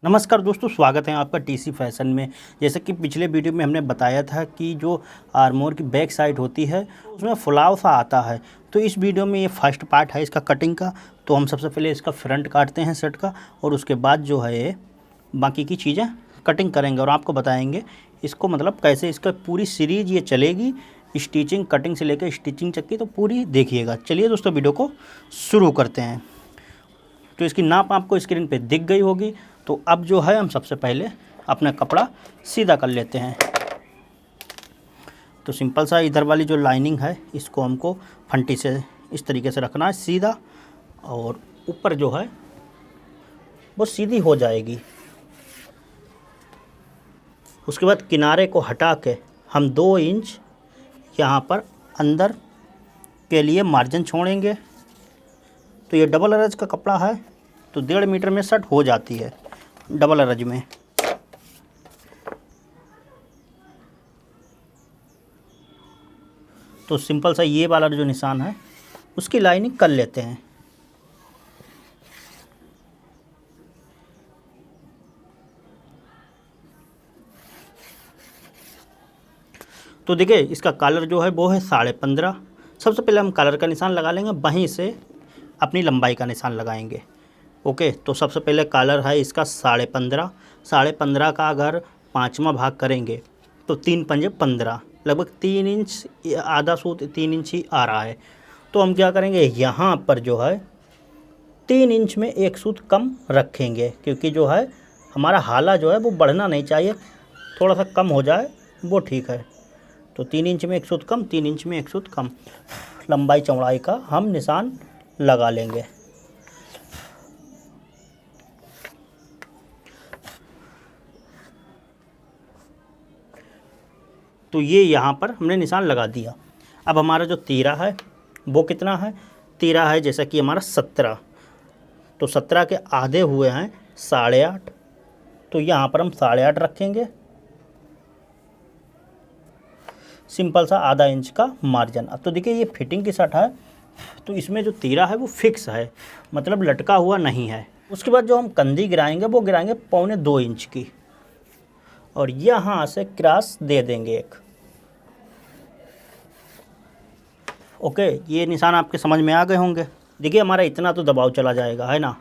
नमस्कार दोस्तों, स्वागत है आपका टीसी फैशन में। जैसे कि पिछले वीडियो में हमने बताया था कि जो आर्मोर की बैक साइड होती है उसमें फुलाव सा आता है। तो इस वीडियो में ये फर्स्ट पार्ट है इसका कटिंग का। तो हम सबसे पहले इसका फ्रंट काटते हैं शर्ट का, और उसके बाद जो है ये बाकी की चीज़ें कटिंग करेंगे और आपको बताएँगे इसको मतलब कैसे इसका पूरी सीरीज़ ये चलेगी, स्टिचिंग कटिंग से लेकर स्टिचिंग तक की। तो पूरी देखिएगा। चलिए दोस्तों, वीडियो को शुरू करते हैं। तो इसकी नाप आपको स्क्रीन पे दिख गई होगी। तो अब जो है हम सबसे पहले अपना कपड़ा सीधा कर लेते हैं। तो सिंपल सा इधर वाली जो लाइनिंग है इसको हमको फंटी से इस तरीके से रखना है सीधा, और ऊपर जो है वो सीधी हो जाएगी। उसके बाद किनारे को हटा के हम 2 इंच यहाँ पर अंदर के लिए मार्जिन छोड़ेंगे। तो ये डबल अरज का कपड़ा है तो 1.5 मीटर में शर्ट हो जाती है डबल अरज में। तो सिंपल सा ये वाला जो निशान है उसकी लाइनिंग कर लेते हैं। तो देखिए इसका कलर जो है वो है 15.5। सबसे पहले हम कलर का निशान लगा लेंगे, वहीं से अपनी लंबाई का निशान लगाएंगे। ओके, तो सबसे पहले कलर है इसका 15.5। 15.5 का अगर 5वां भाग करेंगे तो 3 पंजे 15, लगभग 3 इंच, आधा सूत 3 इंच ही आ रहा है। तो हम क्या करेंगे, यहाँ पर जो है 3 इंच में 1 सूत कम रखेंगे, क्योंकि जो है हमारा हाला जो है वो बढ़ना नहीं चाहिए, थोड़ा सा कम हो जाए वो ठीक है। तो 3 इंच में 1 सूत कम, 3 इंच में 1 सूत कम लंबाई चौड़ाई का हम निशान लगा लेंगे। तो ये यहाँ पर हमने निशान लगा दिया। अब हमारा जो तीरा है वो कितना है, तीरा है जैसा कि हमारा 17। तो 17 के आधे हुए हैं 8.5। तो यहाँ पर हम 8.5 रखेंगे। सिंपल सा आधा इंच का मार्जिन। अब तो देखिए ये फिटिंग की शर्ट है तो इसमें जो तीरा है वो फिक्स है, मतलब लटका हुआ नहीं है। उसके बाद जो हम कंधी गिराएंगे वो गिराएंगे 1.25 इंच की, और यहाँ से क्रॉस दे देंगे एक। ओके, ये निशान आपके समझ में आ गए होंगे। देखिए हमारा इतना तो दबाव चला जाएगा, है ना।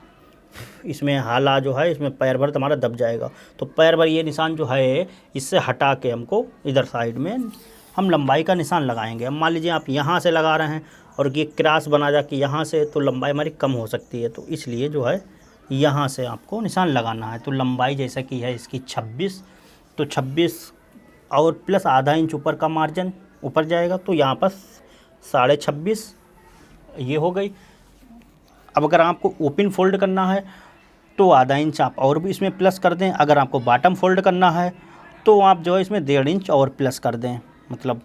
इसमें हाला जो है इसमें पैर भर हमारा दब जाएगा। तो पैर भर ये निशान जो है इससे हटा के हमको इधर साइड में हम लंबाई का निशान लगाएंगे। अब मान लीजिए आप यहाँ से लगा रहे हैं और ये क्रॉस बना जाके यहाँ से, तो लंबाई हमारी कम हो सकती है। तो इसलिए जो है यहाँ से आपको निशान लगाना है। तो लंबाई जैसा कि है इसकी 26, तो 26 और प्लस आधा इंच ऊपर का मार्जिन ऊपर जाएगा। तो यहाँ पर 26.5 ये हो गई। अब अगर आपको ओपन फोल्ड करना है तो आधा इंच आप और भी इसमें प्लस कर दें। अगर आपको बॉटम फोल्ड करना है तो आप जो है इसमें 1.5 इंच और प्लस कर दें, मतलब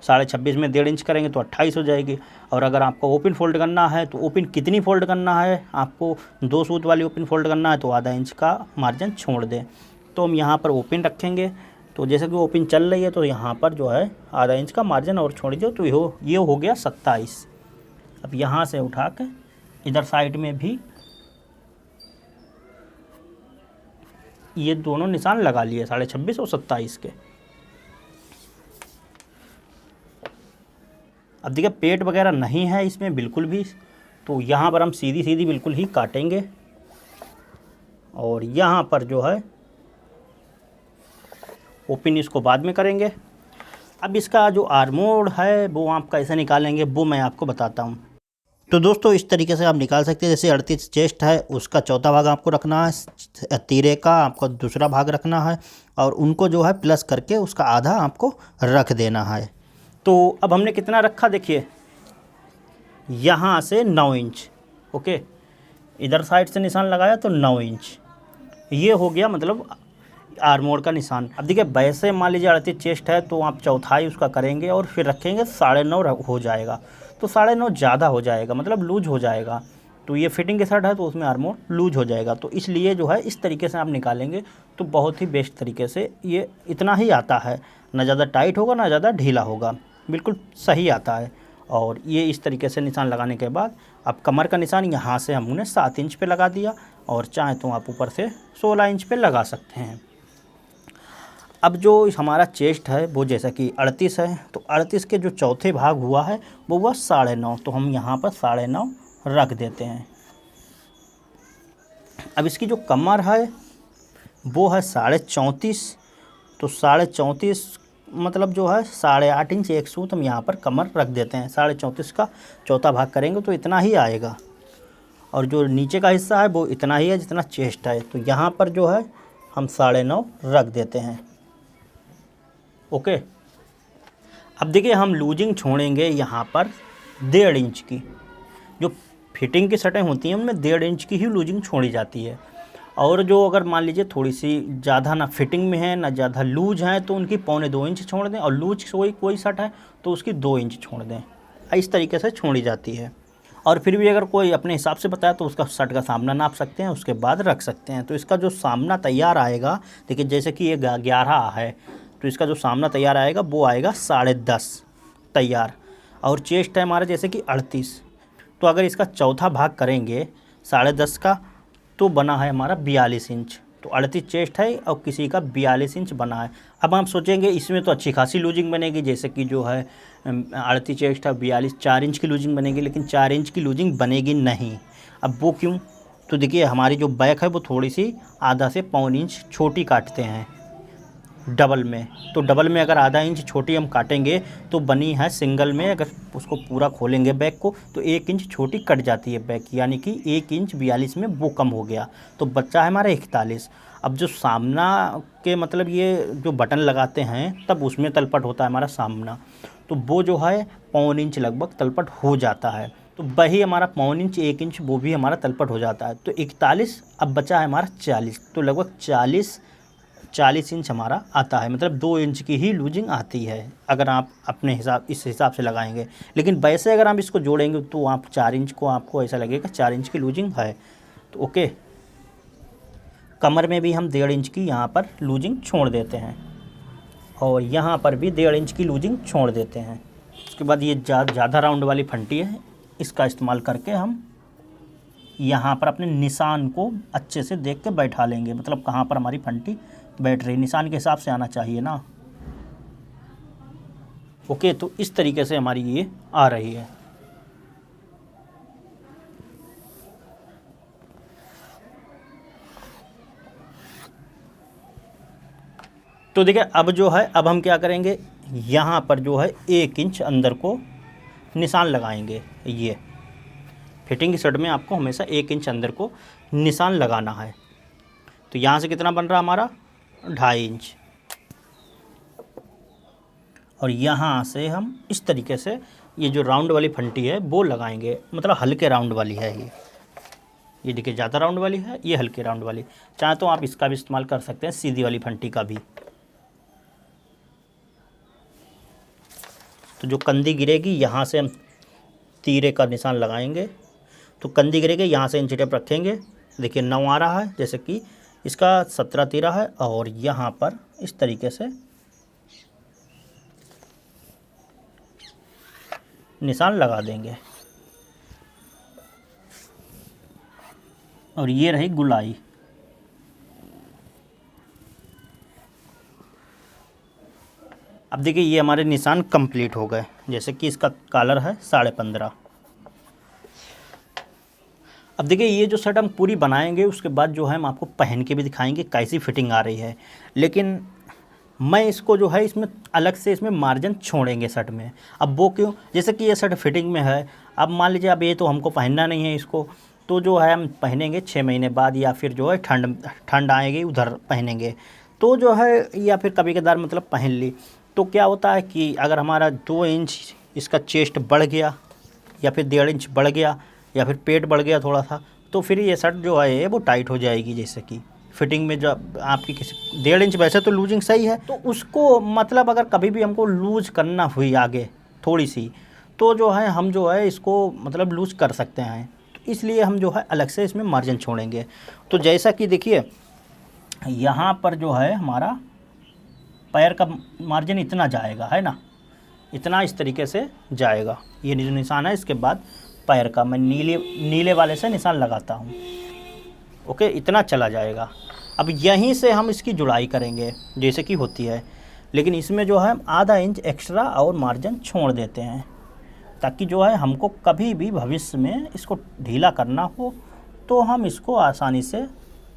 26.5 में 1.5 इंच करेंगे तो 28 हो जाएगी। और अगर आपको ओपन फोल्ड करना है तो ओपन कितनी फोल्ड करना है, आपको 2 सूत वाली ओपन फोल्ड करना है तो आधा इंच का मार्जिन छोड़ दें। तो हम यहाँ पर ओपन रखेंगे। तो जैसे कि ओपन चल रही है तो यहाँ पर जो है आधा इंच का मार्जिन और छोड़ दो, तो ये हो गया 27। अब यहाँ से उठा के इधर साइड में भी ये दोनों निशान लगा लिए 26.5 और 27 के। अब देखिए पेट वगैरह नहीं है इसमें बिल्कुल भी, तो यहाँ पर हम सीधी सीधी बिल्कुल ही काटेंगे, और यहाँ पर जो है ओपन इसको बाद में करेंगे। अब इसका जो आर्मोल है वो आप कैसे निकालेंगे वो मैं आपको बताता हूँ। तो दोस्तों इस तरीके से आप निकाल सकते हैं। जैसे 38 चेस्ट है उसका चौथा भाग आपको रखना है, तीरे का आपको दूसरा भाग रखना है, और उनको जो है प्लस करके उसका आधा आपको रख देना है। तो अब हमने कितना रखा देखिए, यहाँ से 9 इंच। ओके, इधर साइड से निशान लगाया तो 9 इंच ये हो गया, मतलब आर्मोर का निशान। अब देखिए वैसे मान लीजिए 38 चेस्ट है तो आप चौथाई उसका करेंगे और फिर रखेंगे 9.5 हो जाएगा। तो 9.5 ज़्यादा हो जाएगा, मतलब लूज हो जाएगा। तो ये फिटिंग के शर्ट है तो उसमें आर्मोर लूज हो जाएगा। तो इसलिए जो है इस तरीके से आप निकालेंगे तो बहुत ही बेस्ट तरीके से ये इतना ही आता है, ना ज़्यादा टाइट होगा ना ज़्यादा ढीला होगा, बिल्कुल सही आता है। और ये इस तरीके से निशान लगाने के बाद अब कमर का निशान यहाँ से हमने 7 इंच पे लगा दिया, और चाहे तो आप ऊपर से 16 इंच पे लगा सकते हैं। अब जो हमारा चेस्ट है वो जैसा कि 38 है, तो 38 के जो चौथे भाग हुआ है वो हुआ 9.5, तो हम यहाँ पर 9.5 रख देते हैं। अब इसकी जो कमर है वो है 34.5, तो 34.5 मतलब जो है 8.5 इंच 1 सूत हम यहाँ पर कमर रख देते हैं। 34.5 का चौथा भाग करेंगे तो इतना ही आएगा, और जो नीचे का हिस्सा है वो इतना ही है जितना चेस्ट है, तो यहाँ पर जो है हम 9.5 रख देते हैं। ओके। अब देखिए हम लूजिंग छोड़ेंगे यहाँ पर 1.5 इंच की। जो फिटिंग की शर्टें होती हैं उनमें 1.5 इंच की ही लूजिंग छोड़ी जाती है, और जो अगर मान लीजिए थोड़ी सी ज़्यादा ना फिटिंग में है ना ज़्यादा लूज है तो उनकी 1.25 इंच छोड़ दें, और लूज कोई शर्ट है तो उसकी 2 इंच छोड़ दें। इस तरीके से छोड़ी जाती है। और फिर भी अगर कोई अपने हिसाब से बताया तो उसका शर्ट का सामना नाप सकते हैं, उसके बाद रख सकते हैं। तो इसका जो सामना तैयार आएगा, देखिए जैसे कि ये 11 है तो इसका जो सामना तैयार आएगा वो आएगा 10.5 तैयार, और चेस्ट है हमारा जैसे कि 38, तो अगर इसका चौथा भाग करेंगे 10.5 का तो बना है हमारा 42 इंच। तो 38 चेस्ट है और किसी का 42 इंच बना है। अब हम सोचेंगे इसमें तो अच्छी खासी लूजिंग बनेगी, जैसे कि जो है 38 चेस्ट है 42, 4 इंच की लूजिंग बनेगी, लेकिन 4 इंच की लूजिंग बनेगी नहीं। अब वो क्यों? तो देखिए हमारी जो बैक है वो थोड़ी सी आधा से 1.25 इंच छोटी काटते हैं डबल में, तो डबल में अगर आधा इंच छोटी हम काटेंगे तो बनी है सिंगल में, अगर उसको पूरा खोलेंगे बैक को तो 1 इंच छोटी कट जाती है बैक, यानी कि 1 इंच 42 में वो कम हो गया, तो बच्चा है हमारा 41। अब जो सामना के मतलब ये जो बटन लगाते हैं तब उसमें तलपट होता है हमारा सामना, तो वो जो है 1.25 इंच लगभग तलपट हो जाता है, तो वही हमारा 1.25 इंच 1 इंच वो भी हमारा तलपट हो जाता है। तो 41, अब बचा है हमारा 40, तो लगभग 40 इंच हमारा आता है, मतलब 2 इंच की ही लूजिंग आती है अगर आप अपने इस हिसाब से लगाएंगे। लेकिन वैसे अगर आप इसको जोड़ेंगे तो आप 4 इंच को आपको ऐसा लगेगा 4 इंच की लूजिंग है। तो ओके, कमर में भी हम 1.5 इंच की यहाँ पर लूजिंग छोड़ देते हैं, और यहाँ पर भी 1.5 इंच की लूजिंग छोड़ देते हैं। उसके बाद ये ज़्यादा राउंड वाली फंटी है, इसका इस्तेमाल करके हम यहाँ पर अपने निशान को अच्छे से देख के बैठा लेंगे, मतलब कहाँ पर हमारी फंटी बैठ रही, निशान के हिसाब से आना चाहिए ना। ओके, तो इस तरीके से हमारी ये आ रही है। तो देखिए अब जो है, अब हम क्या करेंगे, यहाँ पर जो है 1 इंच अंदर को निशान लगाएंगे। ये फिटिंग की शर्ट में आपको हमेशा 1 इंच अंदर को निशान लगाना है। तो यहाँ से कितना बन रहा हमारा 2.5 इंच, और यहाँ से हम इस तरीके से ये जो राउंड वाली फंटी है वो लगाएंगे, मतलब हल्के राउंड वाली है ये देखिए ज़्यादा राउंड वाली है, ये हल्के राउंड वाली। चाहे तो आप इसका भी इस्तेमाल कर सकते हैं, सीधी वाली फंटी का भी। तो जो कंधी गिरेगी यहाँ से हम तीरे का निशान लगाएंगे, तो कंधी गिरेगी यहाँ से इंच टेप रखेंगे। देखिए 9 आ रहा है, जैसे कि इसका 17 तीरा है, और यहाँ पर इस तरीके से निशान लगा देंगे, और ये रही गुलाई। अब देखिए ये हमारे निशान कंप्लीट हो गए, जैसे कि इसका कॉलर है 15.5। अब देखिए ये जो शर्ट हम पूरी बनाएंगे उसके बाद जो है हम आपको पहन के भी दिखाएंगे कैसी फिटिंग आ रही है, लेकिन मैं इसको जो है इसमें अलग से इसमें मार्जिन छोड़ेंगे शर्ट में। अब वो क्यों? जैसे कि ये शर्ट फिटिंग में है, अब मान लीजिए अब ये तो हमको पहनना नहीं है इसको, तो जो है हम पहनेंगे 6 महीने बाद, या फिर जो है ठंड आएगी उधर पहनेंगे, तो जो है या फिर कभी कदार मतलब पहन ली। तो क्या होता है कि अगर हमारा 2 इंच इसका चेस्ट बढ़ गया, या फिर 1.5 इंच बढ़ गया, या फिर पेट बढ़ गया थोड़ा सा, तो फिर ये शर्ट जो है वो टाइट हो जाएगी। जैसे कि फिटिंग में जो आपकी किसी 1.5 इंच वैसे तो लूजिंग सही है, तो उसको मतलब अगर कभी भी हमको लूज करना हुई आगे थोड़ी सी, तो जो है हम जो है इसको मतलब लूज कर सकते हैं। तो इसलिए हम जो है अलग से इसमें मार्जिन छोड़ेंगे। तो जैसा कि देखिए यहाँ पर जो है हमारा पैर का मार्जिन इतना जाएगा, है ना, इतना इस तरीके से जाएगा, ये जो निशान है। इसके बाद पैर का। मैं नीले वाले से निशान लगाता हूँ। ओके, इतना चला जाएगा। अब यहीं से हम इसकी जुड़ाई करेंगे जैसे कि होती है, लेकिन इसमें जो है हम आधा इंच एक्स्ट्रा और मार्जिन छोड़ देते हैं, ताकि जो है हमको कभी भी भविष्य में इसको ढीला करना हो तो हम इसको आसानी से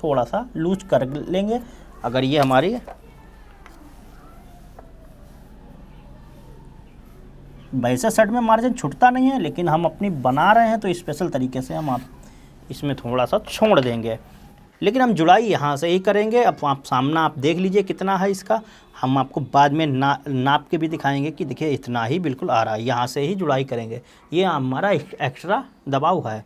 थोड़ा सा लूज कर लेंगे। अगर ये हमारी वैसे शर्ट में मार्जिन छूटता नहीं है, लेकिन हम अपनी बना रहे हैं तो स्पेशल तरीके से हम आप इसमें थोड़ा सा छोड़ देंगे। लेकिन हम जुड़ाई यहाँ से ही करेंगे। अब आप सामना आप देख लीजिए कितना है इसका। हम आपको बाद में नाप के भी दिखाएंगे कि देखिए इतना ही बिल्कुल आ रहा है। यहाँ से ही जुड़ाई करेंगे, ये हमारा एक्स्ट्रा दबाव है।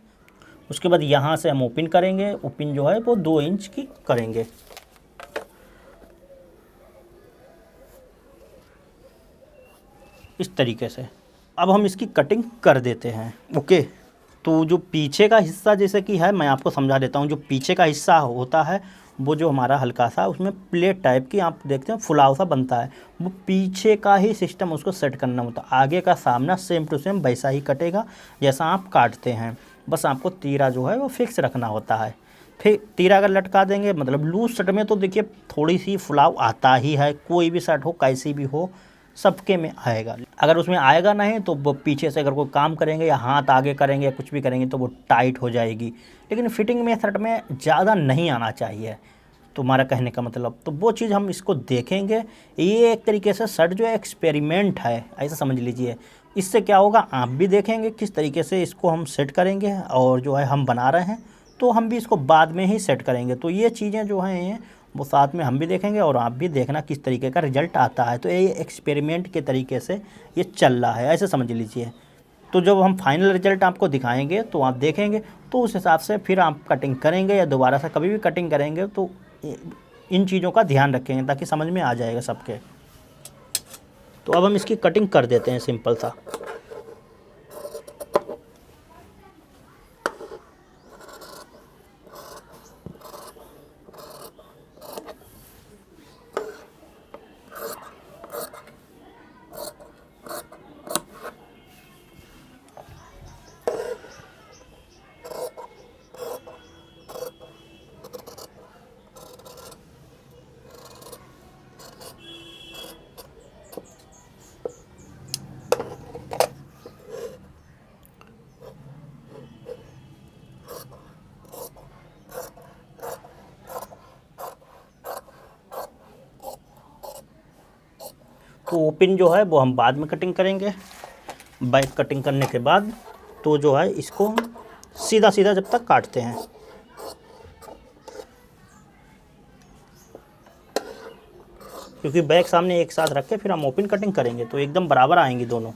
उसके बाद यहाँ से हम ओपन करेंगे। ओपन जो है वो 2 इंच की करेंगे। इस तरीके से अब हम इसकी कटिंग कर देते हैं। ओके, तो जो पीछे का हिस्सा जैसे कि है, मैं आपको समझा देता हूँ। जो पीछे का हिस्सा होता है वो जो हमारा हल्का सा उसमें प्लेट टाइप की आप देखते हैं फुलाव सा बनता है, वो पीछे का ही सिस्टम उसको सेट करना होता है। आगे का सामना सेम टू सेम वैसा ही कटेगा जैसा आप काटते हैं, बस आपको तीरा जो है वो फिक्स रखना होता है। फिर तीरा अगर लटका देंगे, मतलब लूज शर्ट में तो देखिए थोड़ी सी फुलाव आता ही है, कोई भी शर्ट हो कैसी भी हो सबके में आएगा। अगर उसमें आएगा नहीं तो वो पीछे से अगर कोई काम करेंगे या हाथ आगे करेंगे या कुछ भी करेंगे तो वो टाइट हो जाएगी। लेकिन फिटिंग में शर्ट में ज़्यादा नहीं आना चाहिए, तुम्हारा कहने का मतलब। तो वो चीज़ हम इसको देखेंगे। ये एक तरीके से शर्ट जो है एक्सपेरिमेंट है, ऐसा समझ लीजिए। इससे क्या होगा, आप भी देखेंगे किस तरीके से इसको हम सेट करेंगे, और जो है हम बना रहे हैं तो हम भी इसको बाद में ही सेट करेंगे। तो ये चीज़ें जो हैं वो साथ में हम भी देखेंगे और आप भी देखना किस तरीके का रिजल्ट आता है। तो ये एक्सपेरिमेंट के तरीके से ये चल रहा है, ऐसे समझ लीजिए। तो जब हम फाइनल रिजल्ट आपको दिखाएंगे तो आप देखेंगे, तो उस हिसाब से फिर आप कटिंग करेंगे या दोबारा से कभी भी कटिंग करेंगे तो इन चीज़ों का ध्यान रखेंगे ताकि समझ में आ जाएगा सबके। तो अब हम इसकी कटिंग कर देते हैं सिंपल सा। तो ओपन जो है वो हम बाद में कटिंग करेंगे। बैक कटिंग करने के बाद तो जो है इसको हम सीधा सीधा जब तक काटते हैं, क्योंकि बैक सामने एक साथ रख के फिर हम ओपन कटिंग करेंगे तो एकदम बराबर आएंगी दोनों।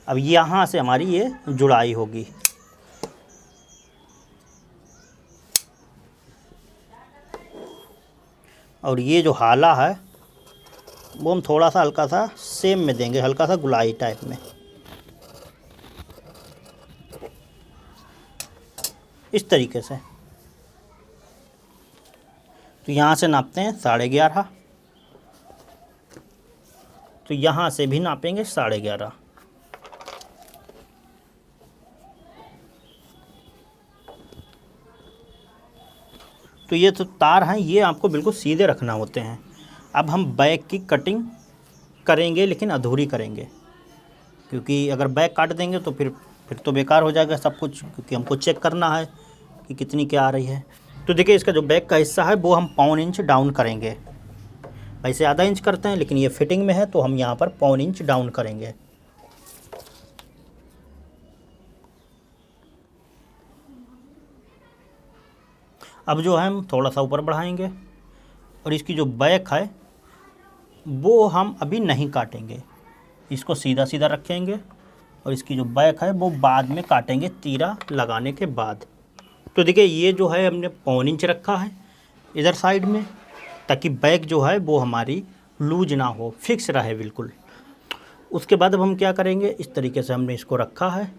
अब यहाँ से हमारी ये जुड़ाई होगी। और ये जो हाला है वो हम थोड़ा सा हल्का सा सेम में देंगे, हल्का सा गुलाई टाइप में, इस तरीके से। तो यहाँ से नापते हैं 11.5, तो यहाँ से भी नापेंगे 11.5। तो ये तो तार हैं, ये आपको बिल्कुल सीधे रखना होते हैं। अब हम बैक की कटिंग करेंगे, लेकिन अधूरी करेंगे, क्योंकि अगर बैक काट देंगे तो फिर तो बेकार हो जाएगा सब कुछ, क्योंकि हमको चेक करना है कि कितनी क्या आ रही है। तो देखिए इसका जो बैक का हिस्सा है वो हम 1.25 इंच डाउन करेंगे। वैसे आधा इंच करते हैं, लेकिन ये फिटिंग में है तो हम यहाँ पर 1.25 इंच डाउन करेंगे। अब जो है हम थोड़ा सा ऊपर बढ़ाएंगे और इसकी जो बैक है वो हम अभी नहीं काटेंगे, इसको सीधा सीधा रखेंगे और इसकी जो बैक है वो बाद में काटेंगे तीरा लगाने के बाद। तो देखिए ये जो है हमने 1.25 इंच रखा है इधर साइड में, ताकि बैक जो है वो हमारी लूज ना हो, फिक्स रहे बिल्कुल। उसके बाद अब हम क्या करेंगे, इस तरीके से हमने इसको रखा है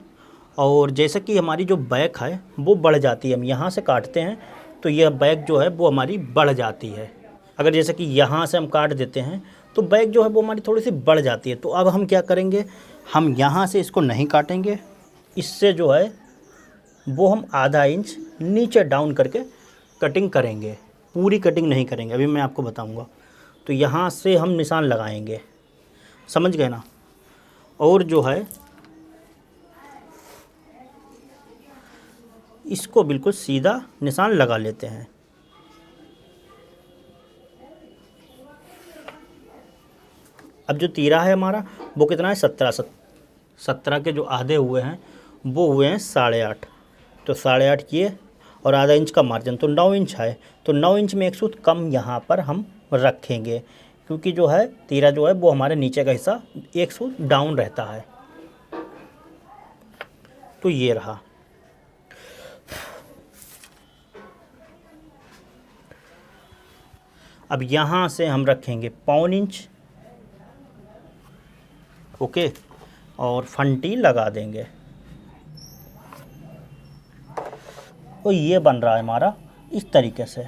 और जैसे कि हमारी जो बैक है वो बढ़ जाती है, हम यहाँ से काटते हैं तो यह बैक जो है वो हमारी बढ़ जाती है। अगर जैसे कि यहाँ से हम काट देते हैं तो बैक जो है वो हमारी थोड़ी सी बढ़ जाती है। तो अब हम क्या करेंगे, हम यहाँ से इसको नहीं काटेंगे, इससे जो है वो हम आधा इंच नीचे डाउन करके कटिंग करेंगे, पूरी कटिंग नहीं करेंगे, अभी मैं आपको बताऊंगा। तो यहाँ से हम निशान लगाएंगे, समझ गए ना। और जो है इसको बिल्कुल सीधा निशान लगा लेते हैं। अब जो तीरा है हमारा वो कितना है, 17 के जो आधे हुए हैं वो हुए हैं 8.5। तो 8.5 किए और आधा इंच का मार्जिन तो 9 इंच है। तो 9 इंच में एक सूत कम यहाँ पर हम रखेंगे, क्योंकि जो है तीरा जो है वो हमारे नीचे का हिस्सा एक सूत डाउन रहता है। तो ये रहा। अब यहाँ से हम रखेंगे 1.25 इंच, ओके, और फंटी लगा देंगे। तो ये बन रहा है हमारा इस तरीके से,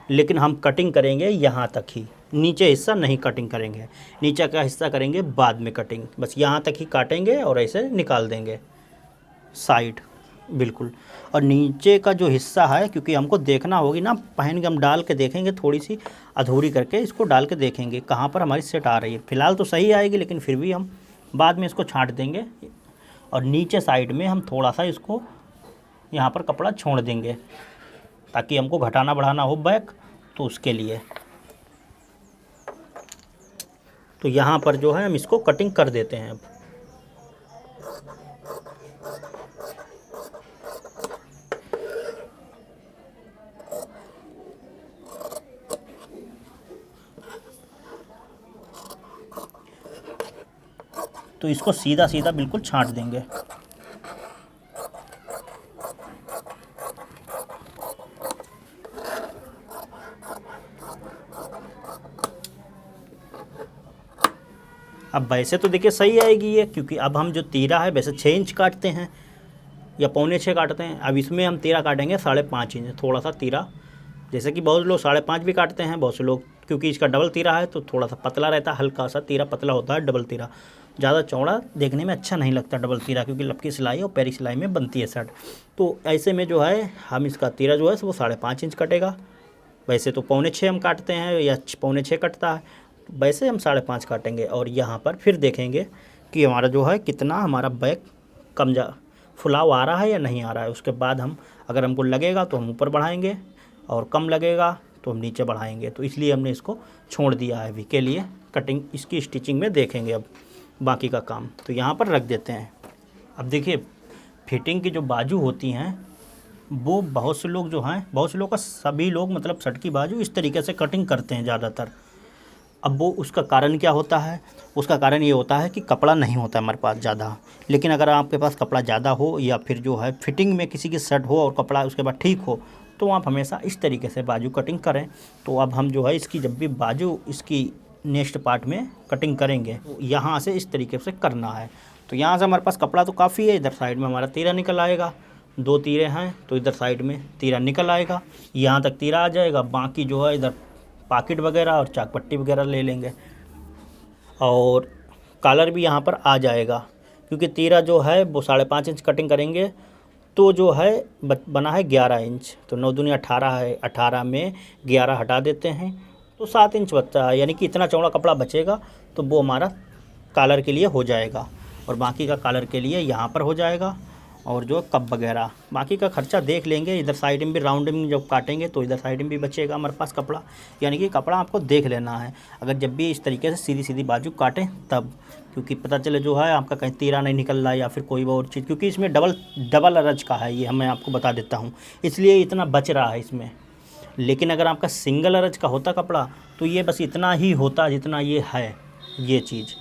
लेकिन हम कटिंग करेंगे यहाँ तक ही, नीचे हिस्सा नहीं कटिंग करेंगे, नीचे का हिस्सा करेंगे बाद में कटिंग, बस यहाँ तक ही काटेंगे और ऐसे निकाल देंगे साइड बिल्कुल। और नीचे का जो हिस्सा है, क्योंकि हमको देखना होगी ना, पहन के हम डाल के देखेंगे, थोड़ी सी अधूरी करके इसको डाल के देखेंगे कहाँ पर हमारी सेट आ रही है। फ़िलहाल तो सही आएगी, लेकिन फिर भी हम बाद में इसको छांट देंगे। और नीचे साइड में हम थोड़ा सा इसको यहाँ पर कपड़ा छोड़ देंगे, ताकि हमको घटाना बढ़ाना हो बैक, तो उसके लिए। तो यहाँ पर जो है हम इसको कटिंग कर देते हैं। तो इसको सीधा सीधा बिल्कुल छांट देंगे। अब वैसे तो देखिए सही आएगी ये, क्योंकि अब हम जो तीरा है वैसे 6 इंच काटते हैं या 5.25 काटते हैं। अब इसमें हम तीरा काटेंगे 5.5 इंच, थोड़ा सा तीरा, जैसे कि बहुत लोग 5.5 भी काटते हैं, बहुत से लोग, क्योंकि इसका डबल तीरा है तो थोड़ा सा पतला रहता है, हल्का सा तीरा पतला होता है। डबल तीरा ज़्यादा चौड़ा देखने में अच्छा नहीं लगता डबल तीरा, क्योंकि लपकी सिलाई और पैरी सिलाई में बनती है शर्ट। तो ऐसे में जो है हम इसका तीरा जो है वो 5.5 इंच कटेगा। वैसे तो 5.25 हम काटते हैं या 5.25 कटता है, वैसे हम 5.5 काटेंगे। और यहाँ पर फिर देखेंगे कि हमारा जो है कितना हमारा बैक कम जा फुलाव आ रहा है या नहीं आ रहा है। उसके बाद हम, अगर हमको लगेगा तो हम ऊपर बढ़ाएंगे, और कम लगेगा तो हम नीचे बढ़ाएंगे। तो इसलिए हमने इसको छोड़ दिया है अभी के लिए। कटिंग इसकी स्टिचिंग में देखेंगे अब बाकी का काम। तो यहाँ पर रख देते हैं। अब देखिए फिटिंग की जो बाजू होती हैं वो बहुत से लोग जो हैं, बहुत से लोग का, सभी लोग मतलब शर्ट की बाजू इस तरीके से कटिंग करते हैं ज़्यादातर। अब वो उसका कारण क्या होता है? उसका कारण ये होता है कि कपड़ा नहीं होता हमारे पास ज़्यादा। लेकिन अगर आपके पास कपड़ा ज़्यादा हो या फिर जो है फिटिंग में किसी की शर्ट हो और कपड़ा उसके बाद ठीक हो, तो आप हमेशा इस तरीके से बाजू कटिंग करें। तो अब हम जो है इसकी जब भी बाजू इसकी नेक्स्ट पार्ट में कटिंग करेंगे तो यहाँ से इस तरीके से करना है। तो यहाँ से हमारे पास कपड़ा तो काफ़ी है, इधर साइड में हमारा तीरा निकल आएगा, 2 तीरे हैं तो इधर साइड में तीरा निकल आएगा, यहाँ तक तीरा आ जाएगा। बाकी जो है इधर पॉकेट वगैरह और चाक पट्टी वगैरह ले लेंगे, और कॉलर भी यहाँ पर आ जाएगा, क्योंकि तीरा जो है वो 5.5 इंच कटिंग करेंगे तो जो है बना है 11 इंच। तो 9 दूनी 18 है, 18 में 11 हटा देते हैं तो 7 इंच बचता है, यानी कि इतना चौड़ा कपड़ा बचेगा। तो वो हमारा कॉलर के लिए हो जाएगा, और बाकी का कॉलर के लिए यहाँ पर हो जाएगा। और जो कप वगैरह बाकी का खर्चा देख लेंगे। इधर साइड में भी राउंडिंग जब काटेंगे तो इधर साइड में भी बचेगा हमारे पास कपड़ा, यानी कि कपड़ा आपको देख लेना है अगर जब भी इस तरीके से सीधी सीधी बाजू काटें तब, क्योंकि पता चले जो है आपका कहीं तीरा नहीं निकल रहा है या फिर कोई और चीज़, क्योंकि इसमें डबल अरज का है ये, मैं आपको बता देता हूँ, इसलिए इतना बच रहा है इसमें। लेकिन अगर आपका सिंगल अरज का होता कपड़ा तो ये बस इतना ही होता जितना ये है ये चीज़,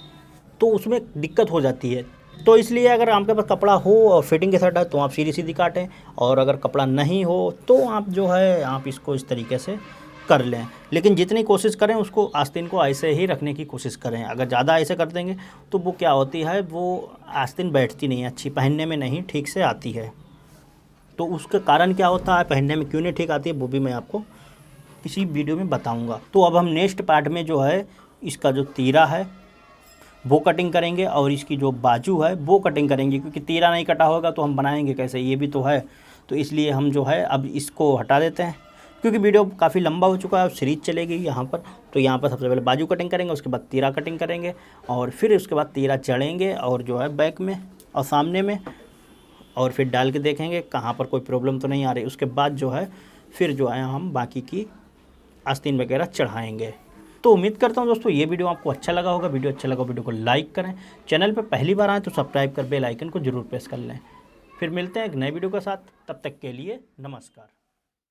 तो उसमें दिक्कत हो जाती है। तो इसलिए अगर आपके पास कपड़ा हो और फिटिंग के साथ है तो आप सीधी सीधी काटें, और अगर कपड़ा नहीं हो तो आप जो है आप इसको इस तरीके से कर लें। लेकिन जितनी कोशिश करें उसको आस्तीन को ऐसे ही रखने की कोशिश करें। अगर ज़्यादा ऐसे कर देंगे तो वो क्या होती है, वो आस्तीन बैठती नहीं है अच्छी, पहनने में नहीं ठीक से आती है। तो उसका कारण क्या होता है, पहनने में क्यों नहीं ठीक आती है, वो भी मैं आपको किसी वीडियो में बताऊँगा। तो अब हम नेक्स्ट पार्ट में जो है इसका जो तीरा है वो कटिंग करेंगे और इसकी जो बाजू है वो कटिंग करेंगे, क्योंकि तीरा नहीं कटा होगा तो हम बनाएंगे कैसे, ये भी तो है। तो इसलिए हम जो है अब इसको हटा देते हैं, क्योंकि वीडियो काफ़ी लंबा हो चुका है, अब सीरीज चलेगी यहाँ पर। तो यहाँ पर सबसे पहले बाजू कटिंग करेंगे, उसके बाद तीरा कटिंग करेंगे और फिर उसके बाद तीरा चढ़ेंगे और जो है बैक में और सामने में, और फिर डाल के देखेंगे कहाँ पर कोई प्रॉब्लम तो नहीं आ रही। उसके बाद जो है फिर जो है हम बाकी की आस्तीन वगैरह चढ़ाएंगे। तो उम्मीद करता हूँ दोस्तों ये वीडियो आपको अच्छा लगा होगा। वीडियो अच्छा लगा वीडियो को लाइक करें, चैनल पर पहली बार आए तो सब्सक्राइब कर बेल आइकन को जरूर प्रेस कर लें। फिर मिलते हैं एक नए वीडियो के साथ, तब तक के लिए नमस्कार।